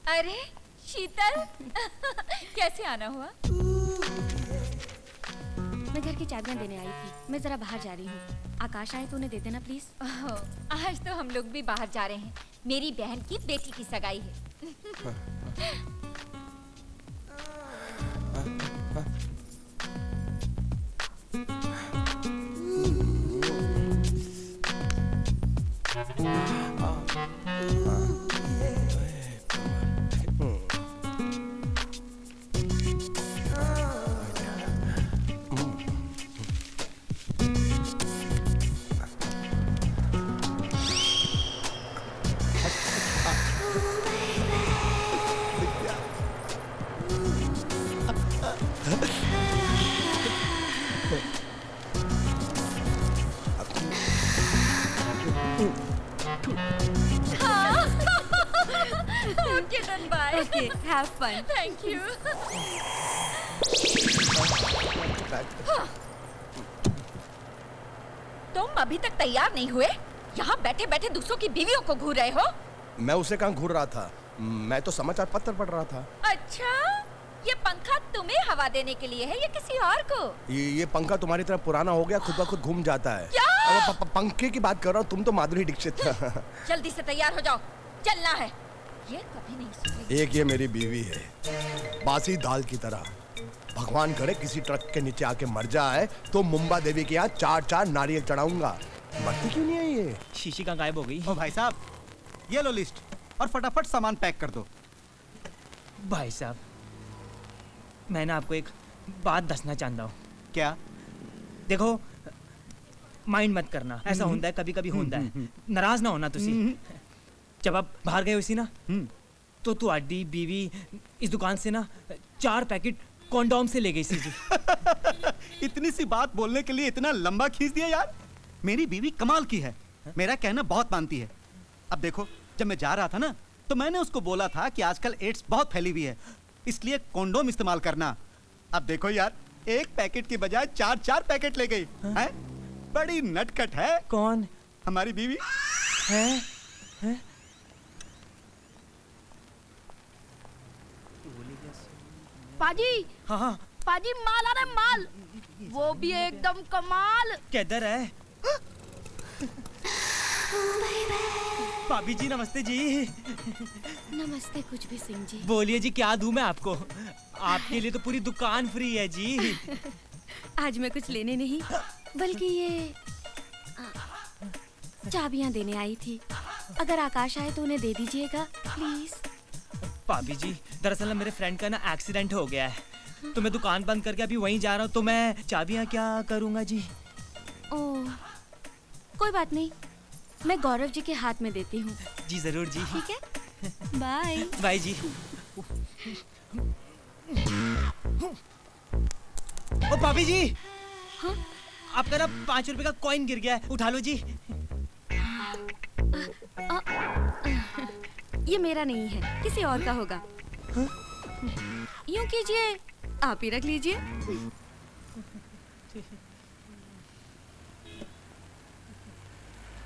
अरे शीतल कैसे आना हुआ? मैं घर की चाबियां देने आई थी। मैं जरा बाहर जा रही हूँ। आकाश आए तो उन्हें दे देना प्लीज। आज तो हम लोग भी बाहर जा रहे हैं। मेरी बहन की बेटी की सगाई है। Okay, then bye. Okay, have fun. Thank you. तुम अभी तक तैयार नहीं हुए? यहाँ बैठे बैठे दूसरों की बीवियों को घूर रहे हो? मैं उसे कहाँ घूर रहा था, मैं तो समाचार पत्र पढ़ रहा था। अच्छा, ये पंखा तुम्हें हवा देने के लिए है या किसी और को? ये पंखा तुम्हारी तरह पुराना हो गया, खुद ब खुद घूम जाता है। क्या? पंखे की बात कर रहा हूँ, तुम तो माधुरी दीक्षित। जल्दी से तैयार हो जाओ, चलना है। ये कभी नहीं सुनेगी। एक ये मेरी बीवी है, बासी दाल की तरह। भगवान करे किसी ट्रक के नीचे आके मर जाए तो मुंबा देवी के यहाँ 4-4 नारियल चढ़ाऊंगा। मरती क्यों नहीं है ये? शीशी कहाँ गायब हो गई? ओ भाई साहब, ये लो लिस्ट और फटाफट सामान पैक कर दो। भाई साहब, मैं ना आपको एक बात दसना चाहता हूँ। क्या? देखो, माइंड मत करना, ऐसा होता है, कभी कभी होता है। नाराज ना होना तुसी। जब आप बाहर गए हुई ना, तो तुहाडी बीवी इस दुकान से ना 4 पैकेट कॉन्डोम से ले गई सी जी। इतनी सी बात बोलने के लिए इतना लंबा खींच दिया यार। मेरी बीवी कमाल की है, मेरा कहना बहुत मानती है। अब देखो, जब मैं जा रहा था ना, तो मैंने उसको बोला था कि आजकल एड्स बहुत फैली हुई है, इसलिए कॉन्डोम इस्तेमाल करना। अब देखो यार, 1 पैकेट की बजाय 4-4 पैकेट ले गई है। बड़ी नटखट है। कौन? हमारी बीवी है? पाजी, हाँ हाँ, पाजी माल आ रहा है, माल। वो भी एकदम कमाल। किधर है? भाभी जी नमस्ते जी। नमस्ते कुछ भी सिंह जी। बोलिए जी, क्या दूं मैं आपको? आपके लिए तो पूरी दुकान फ्री है जी। आज मैं कुछ लेने नहीं, बल्कि ये चाबियां देने आई थी। अगर आकाश आए तो उन्हें दे दीजिएगा प्लीज। भाभी जी, दरअसल ना मेरे फ्रेंड का ना एक्सीडेंट हो गया है, तो मैं दुकान बंद करके अभी वहीं जा रहा हूँ, तो मैं चाबियां क्या करूँगा जी? ओह, कोई बात नहीं, मैं गौरव जी के हाथ में देती हूँ। जी जरूर जी। ठीक है, बाय। बाय जी। ओ भाभी जी, हाँ? आपका ना 5 रुपए का कॉइन गिर गया है, उठा लो जी। ये मेरा नहीं है, किसी और का होगा। हाँ? यूं कीजिए, आप ही रख लीजिए।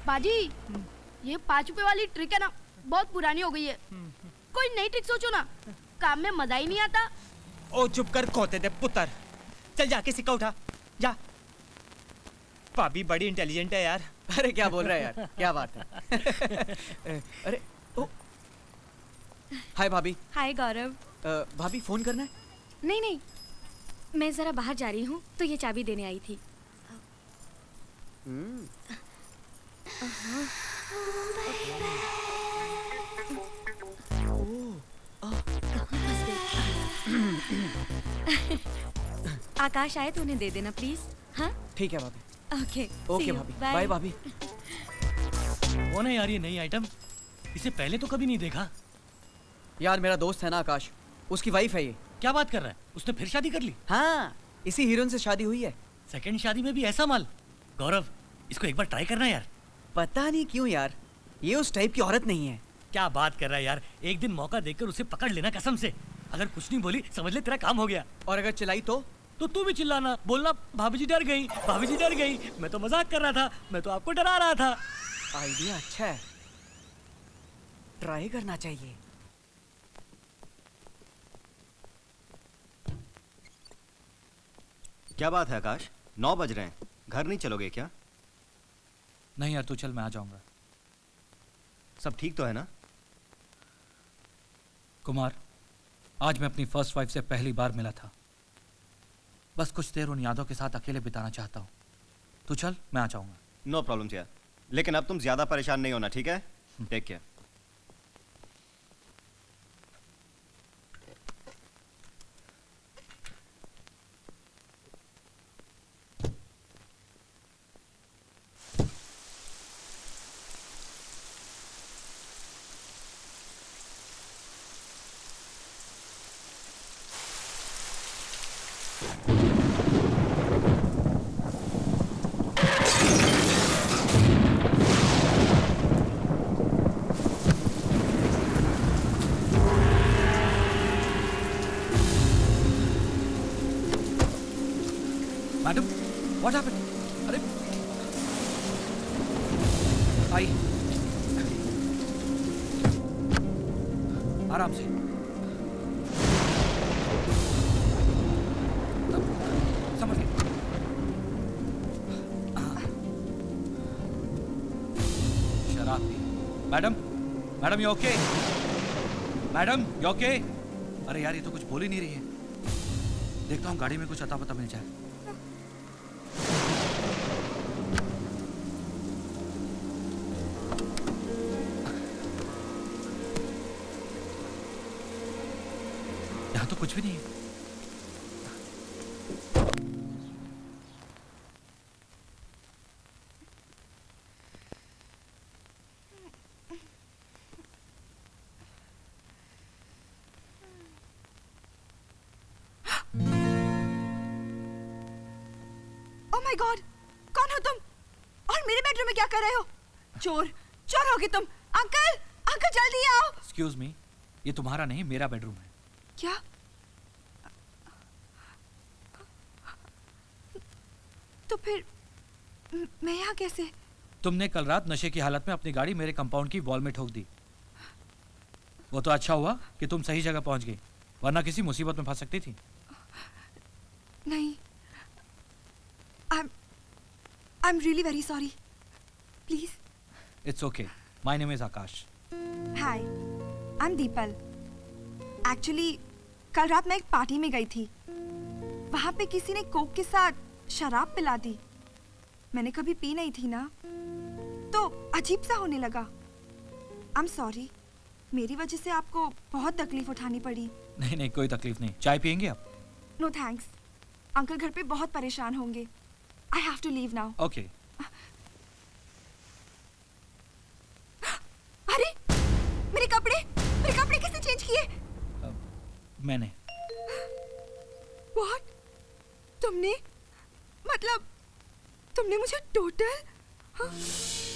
पाजी, ये 5 रुपए वाली ट्रिक है ना, बहुत पुरानी हो गई है। कोई नई ट्रिक सोचो ना, काम में मजा ही नहीं आता। ओ चुप कर खोते थे पुत्र, चल जाके सिक्का उठा जा। भाभी बड़ी इंटेलिजेंट है यार। अरे क्या बोल रहा है यार, क्या बात है। अरे ओ, हाय भाभी। हाय गौरव। भाभी फोन करना है? नहीं नहीं, मैं जरा बाहर जा रही हूँ, तो ये चाबी देने आई थी। आकाश आए तो उन्हें दे देना प्लीज। हाँ ठीक है भाभी। ओके ओके भाभी, बाय भाभी। कौन है यार ये नई आइटम? इसे पहले तो कभी नहीं देखा। यार मेरा दोस्त है ना आकाश, उसकी वाइफ है ये। क्या बात कर रहा है? उसने फिर शादी कर ली? हाँ, इसी हीरोइन से शादी हुई है। सेकंड शादी में भी ऐसा माल? गौरव, इसको एक बार ट्राई करना यार। पता नहीं क्यों यार, ये उस टाइप की औरत नहीं है। क्या बात कर रहा है यार, एक दिन मौका देकर उसे पकड़ लेना कसम से। अगर कुछ नहीं बोली समझ ले तेरा काम हो गया। और अगर चिल्लाई तो तू भी चिल्लाना, बोलना भाभी जी डर गई, भाभी जी डर गई। मैं तो मजाक कर रहा था, मैं तो आपको डरा रहा था। आइडिया अच्छा है, ट्राई करना चाहिए। क्या बात है आकाश, 9 बज रहे हैं, घर नहीं चलोगे क्या? नहीं यार, तू चल, मैं आ जाऊंगा। सब ठीक तो है ना? कुमार, आज मैं अपनी फर्स्ट वाइफ से पहली बार मिला था। बस कुछ देर उन यादों के साथ अकेले बिताना चाहता हूँ। तू चल, मैं आ जाऊंगा। नो प्रॉब्लम यार, लेकिन अब तुम ज्यादा परेशान नहीं होना, ठीक है? Take care. Madam, what happened? अरे आई, आराम से। समझ गए। शराब पी। Madam, madam you okay? Madam you okay? अरे यार, ये तो कुछ बोल ही नहीं रही है। देखता हूँ गाड़ी में कुछ अता पता मिल जाए। यहाँ तो कुछ भी नहीं है। ओह माय गॉड, कौन हो तुम? और मेरे बेडरूम में क्या कर रहे हो? चोर, चोर होगे तुम। अंकल, अंकल जल्दी आओ। एक्सक्यूज मी, ये तुम्हारा नहीं, मेरा बेडरूम है। क्या? तो फिर मैं यहाँ कैसे? तुमने कल रात नशे की हालत में अपनी गाड़ी मेरे कंपाउंड की वॉल में ठोक दी। वो तो अच्छा हुआ कि तुम सही जगह पहुंच गई, वरना किसी मुसीबत में फंस सकती थी। नहीं, I'm really very sorry. Please. It's okay. My name is Akash. Hi, I'm Deepal. Actually, कल रात मैं एक पार्टी में गई थी। वहाँ पे किसी ने कोक के साथ शराब पिला दी। मैंने कभी पी नहीं थी ना, तो अजीब सा होने लगा। I'm sorry. मेरी वजह से आपको बहुत तकलीफ उठानी पड़ी। नहीं नहीं, कोई तकलीफ नहीं। चाय पियेंगे आप? No thanks. अंकल घर पे बहुत परेशान होंगे। I have to leave now. Okay. अरे, मेरे कपड़े किसने चेंज किए? मैंने। What? तुमने? मतलब तुमने मुझे टोटल?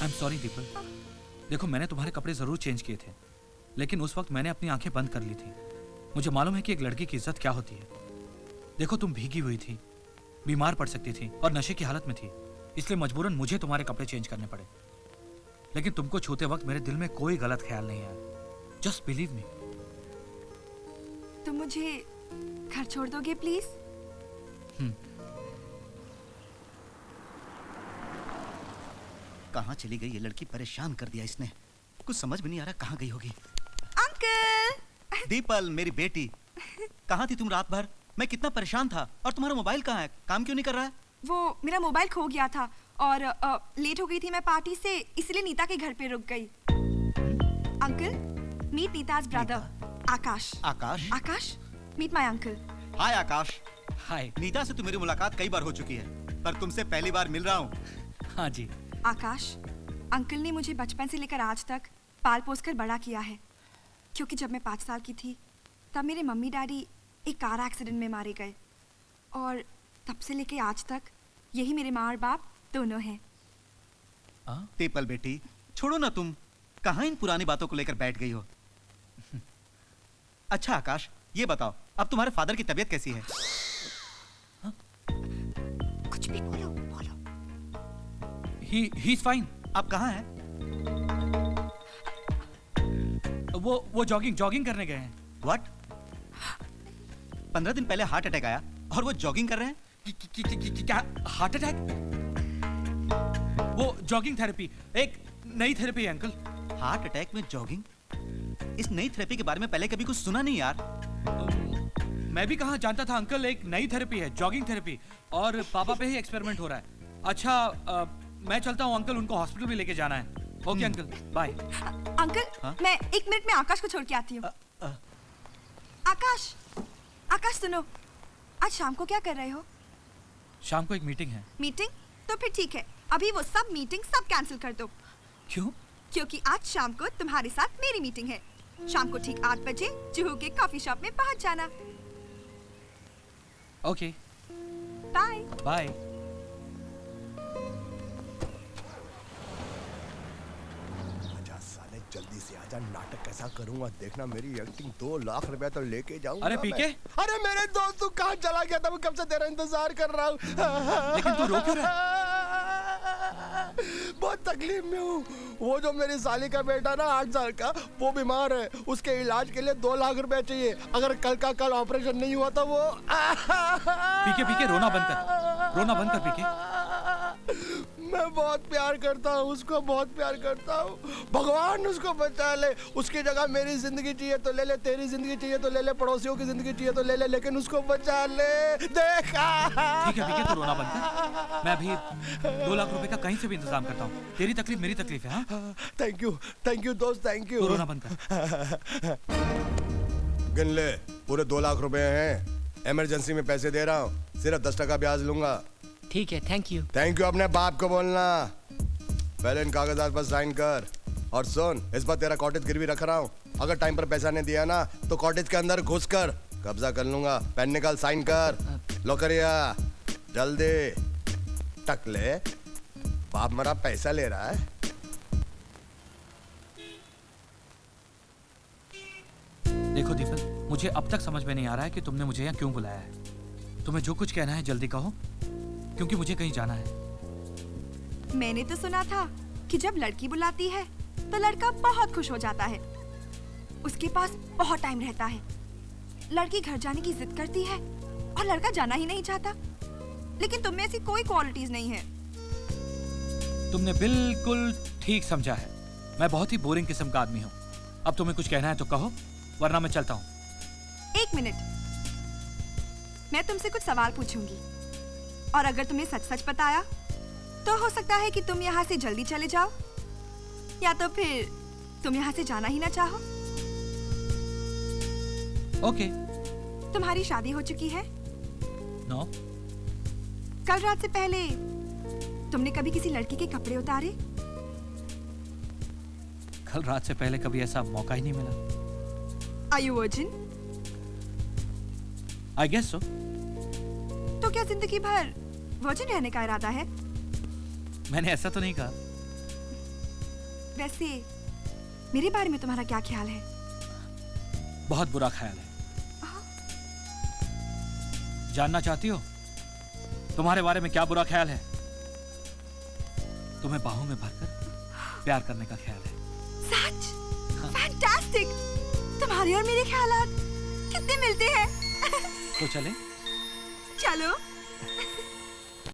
I'm sorry the people. देखो, मैंने तुम्हारे कपड़े जरूर चेंज किए थे, लेकिन उस वक्त मैंने अपनी आंखें बंद कर ली थी। मुझे मालूम है कि एक लड़की की इज्जत क्या होती है। देखो, तुम भीगी हुई थी, बीमार पड़ सकती थी और नशे की हालत में थी, इसलिए मजबूरन मुझे तुम्हारे कपड़े चेंज करने पड़े। लेकिन तुमको छूते वक्त मेरे दिल में कोई गलत ख्याल नहीं आया। Just believe me. तुम मुझे घर छोड़ दोगे प्लीज? कहाँ चली गई ये लड़की? परेशान कर दिया इसने। कुछ समझ में नहीं आ रहा कहाँ गई होगी। अंकल! दीपल, मेरी बेटी, कहाँ थी तुम रात भर? मैं कितना परेशान था। और तुम्हारा मोबाइल कहाँ है? काम क्यों नहीं कर रहा है? वो मेरा मोबाइल खो गया था और लेट हो गई थी मैं पार्टी से, इसलिए नीता के घर पे रुक गई। Uncle, meet Neeta's brother Aakash. Aakash? Aakash, meet my uncle. Hi Aakash. Hi. Neeta से तो मेरी मुलाकात कई बार हो चुकी है, पर तुमसे पहली बार मिल रहा हूँ। हाँ जी। आकाश, अंकल ने मुझे बचपन से लेकर आज तक पाल पोस कर बड़ा किया है, क्योंकि जब मैं 5 साल की थी तब मेरे मम्मी डैडी एक कार एक्सीडेंट में मारे गए, और तब से लेके आज तक यही मेरे माँ और बाप दोनों हैं। दीपल बेटी, छोड़ो ना, तुम कहाँ इन पुरानी बातों को लेकर बैठ गई हो? अच्छा आकाश, ये बताओ, अब तुम्हारे फादर की तबीयत कैसी है? कुछ भी बोलो, बोलो। He is fine. आप कहाँ हैं? वो जॉगिंग करने गए हैं। What? 15 दिन पहले हार्ट अटैक आया और वो जॉगिंग कर रहे हैं? क्या हार्ट अटैक? वो जॉगिंग थेरेपी, एक नई थेरेपी है अंकल। हार्ट अटैक में जॉगिंग? इस नई थेरेपी के बारे में पहले कभी कुछ सुना नहीं यार। मैं भी कहाँ जानता था अंकल, एक नई थेरेपी है, जॉगिंग थेरेपी, और पापा पे ही एक्सपेरिमेंट हो रहा है। अच्छा मैं चलता हूँ अंकल, उनको हॉस्पिटल भी लेके जाना है। Okay uncle, bye. अंकल, मैं 1 मिनट में आकाश को छोड़ के आती हूँ। आकाश, आकाश सुनो, आज शाम को क्या कर रहे हो? शाम को एक मीटिंग है। मीटिंग? तो फिर ठीक है, अभी वो सब मीटिंग सब कैंसिल कर दो। क्यों? क्योंकि आज शाम को तुम्हारे साथ मेरी मीटिंग है। शाम को ठीक 8 बजे जुहू के कॉफी शॉप में पहुंच जाना। Okay, bye bye. आजा साले, जल्दी से आजा, नाटक कैसा करूंगा देखना। मेरी एक्टिंग 2 लाख रुपया तो लेके जाऊंगा। अरे पीके? अरे मेरे दोस्त, तू कहाँ चला गया था? मैं कब से तेरा इंतजार कर रहा हूँ। लेकिन तू रो क्यों रहा है? बहुत तकलीफ में हूँ। वो जो मेरी साली का बेटा ना 8 साल का, वो बीमार है। उसके इलाज के लिए 2 लाख रुपए चाहिए। अगर कल का कल ऑपरेशन नहीं हुआ तो वो पीके पीके रोना बंद कर, रोना बंद कर पीके। मैं बहुत प्यार करता हूँ उसको, बहुत प्यार करता हूँ। भगवान उसको बचा ले। उसकी जगह मेरी जिंदगी चाहिए तो ले ले, तेरी जिंदगी चाहिए तो ले ले, पड़ोसियों की जिंदगी चाहिए तो ले ले, लेकिन उसको बचा ले। देखा? ठीक है पीके, तू रोना बंद कर। मैं अभी 2 लाख रुपए का कहीं से भी इंतजाम करता हूँ। तेरी तकलीफ मेरी तकलीफ है। हाँ, थैंक यू दोस्त, थैंक यू। तू रोना बंद कर। गिन ले, पूरे 2 लाख रुपए हैं। इमरजेंसी में पैसे दे रहा हूँ, सिर्फ 10% ब्याज लूंगा। ठीक है, थैंक यू। थैंक यू अपने बाप को बोलना। पहले इन कागजात पर साइन कर। और सुन, इस बार तेरा कॉटेज गिरवी रख रहा हूँ। अगर टाइम पर पैसा नहीं दिया ना तो कॉटेज के अंदर घुस कर कब्जा कर लूंगा। पेन निकाल, साइन कर। लो करिया, जल्दी। टकले, बाप मेरा पैसा ले रहा है। देखो दीपक, मुझे अब तक समझ में नहीं आ रहा है कि तुमने मुझे यहाँ क्यों बुलाया है। तुम्हें जो कुछ कहना है जल्दी कहो, क्योंकि मुझे कहीं जाना है। मैंने तो सुना था कि जब लड़की बुलाती है तो लड़का बहुत खुश हो जाता है। उसके पास बहुत टाइम रहता है। लड़की घर जाने की जिद करती है और लड़का जाना ही नहीं चाहता। लेकिन तुम में ऐसी कोई क्वालिटीज नहीं है। तुमने बिल्कुल ठीक समझा है। मैं बहुत ही बोरिंग किस्म का आदमी हूँ। अब तुम्हें कुछ कहना है तो कहो, वरना मैं चलता हूँ। 1 मिनट, मैं तुमसे कुछ सवाल पूछूंगी और अगर तुम्हें सच सच बताया तो हो सकता है कि तुम यहाँ से जल्दी चले जाओ, या तो फिर तुम यहाँ से जाना ही ना चाहो। ओके। तुम्हारी शादी हो चुकी है? नो। कल रात से पहले तुमने कभी किसी लड़की के कपड़े उतारे? कल रात से पहले कभी ऐसा मौका ही नहीं मिला। Are you virgin? I guess so. तो क्या जिंदगी भर वर्जिन रहने का इरादा है? मैंने ऐसा तो नहीं कहा। वैसे मेरे बारे में तुम्हारा क्या ख्याल है? बहुत बुरा ख्याल है। जानना चाहती हो तुम्हारे बारे में क्या बुरा ख्याल है? तुम्हें बाहों में भरकर प्यार करने का ख्याल है। सच? फैंटास्टिक! तुम्हारे और मेरे ख्यालात कितने मिलते हैं। तो चले? चलो।